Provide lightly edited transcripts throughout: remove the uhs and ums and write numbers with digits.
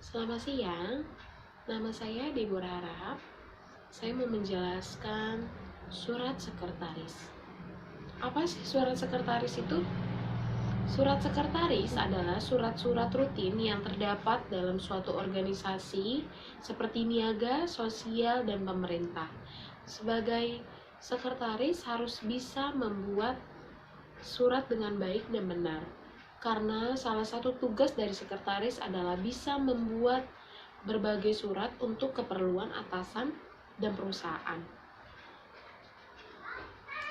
Selamat siang, nama saya Deborah Harahap. Saya mau menjelaskan surat sekretaris. Apa sih surat sekretaris itu? Surat sekretaris adalah surat-surat rutin yang terdapat dalam suatu organisasi seperti niaga, sosial, dan pemerintah. Sebagai sekretaris harus bisa membuat surat dengan baik dan benar. Karena salah satu tugas dari sekretaris adalah bisa membuat berbagai surat untuk keperluan atasan dan perusahaan.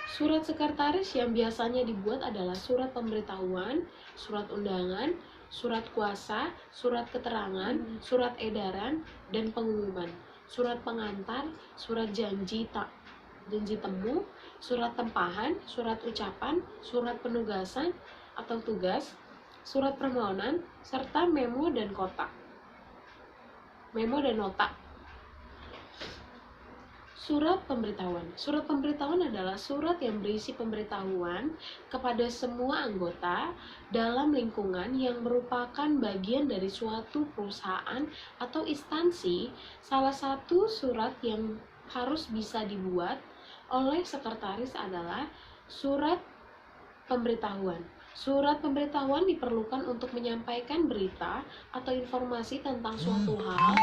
Surat sekretaris yang biasanya dibuat adalah surat pemberitahuan, surat undangan, surat kuasa, surat keterangan, surat edaran, dan pengumuman, surat pengantar, surat janji temu, surat tempahan, surat ucapan, surat penugasan atau tugas, surat permohonan, serta memo dan nota. Surat pemberitahuan. Surat pemberitahuan adalah surat yang berisi pemberitahuan kepada semua anggota dalam lingkungan yang merupakan bagian dari suatu perusahaan atau instansi. Salah satu surat yang harus bisa dibuat oleh sekretaris adalah surat pemberitahuan. Surat pemberitahuan diperlukan untuk menyampaikan berita atau informasi tentang suatu hal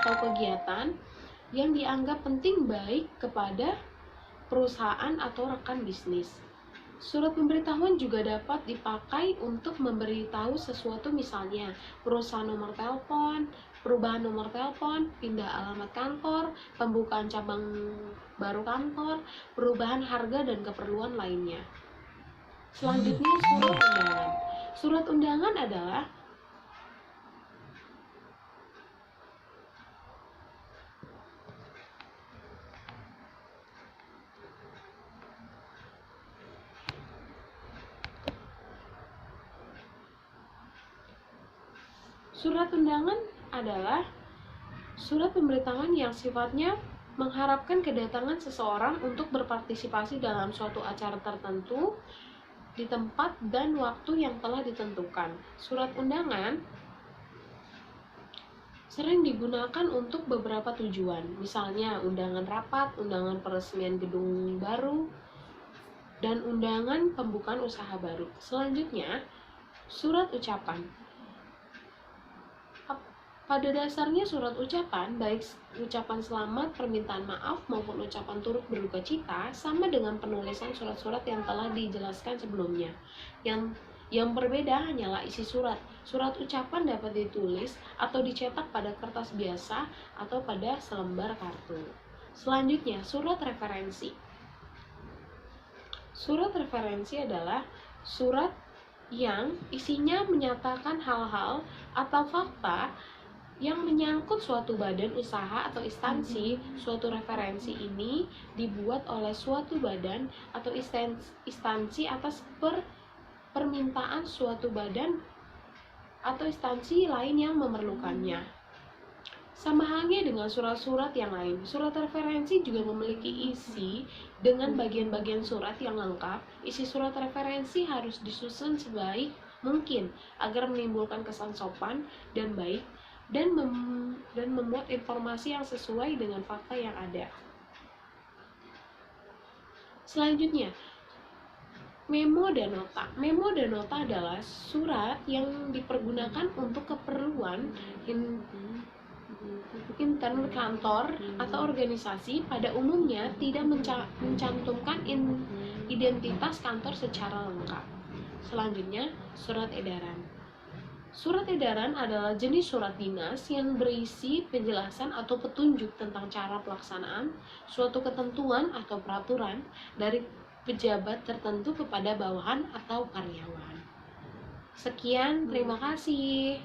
atau kegiatan yang dianggap penting baik kepada perusahaan atau rekan bisnis. Surat pemberitahuan juga dapat dipakai untuk memberitahu sesuatu, misalnya perubahan nomor telepon, pindah alamat kantor, pembukaan cabang baru kantor, perubahan harga dan keperluan lainnya. Selanjutnya surat undangan. Surat undangan adalah surat pemberitahuan yang sifatnya mengharapkan kedatangan seseorang untuk berpartisipasi dalam suatu acara tertentu di tempat dan waktu yang telah ditentukan. Surat undangan sering digunakan untuk beberapa tujuan, misalnya undangan rapat, undangan peresmian gedung baru, dan undangan pembukaan usaha baru. Selanjutnya, surat ucapan. Pada dasarnya surat ucapan, baik ucapan selamat, permintaan maaf, maupun ucapan turut berduka cita, sama dengan penulisan surat-surat yang telah dijelaskan sebelumnya. Yang berbeda hanyalah isi surat. Surat ucapan dapat ditulis atau dicetak pada kertas biasa atau pada selembar kartu. Selanjutnya, surat referensi. Surat referensi adalah surat yang isinya menyatakan hal-hal atau fakta yang menyangkut suatu badan usaha atau instansi. Suatu referensi ini dibuat oleh suatu badan atau instansi atas permintaan suatu badan atau instansi lain yang memerlukannya. Sama halnya dengan surat-surat yang lain, surat referensi juga memiliki isi dengan bagian-bagian surat yang lengkap. Isi surat referensi harus disusun sebaik mungkin agar menimbulkan kesan sopan dan baik, dan memuat informasi yang sesuai dengan fakta yang ada. Selanjutnya, memo dan nota. Memo dan nota adalah surat yang dipergunakan untuk keperluan intern kantor atau organisasi. Pada umumnya tidak mencantumkan identitas kantor secara lengkap. Selanjutnya, surat edaran. Surat edaran adalah jenis surat dinas yang berisi penjelasan atau petunjuk tentang cara pelaksanaan suatu ketentuan atau peraturan dari pejabat tertentu kepada bawahan atau karyawan. Sekian, terima kasih.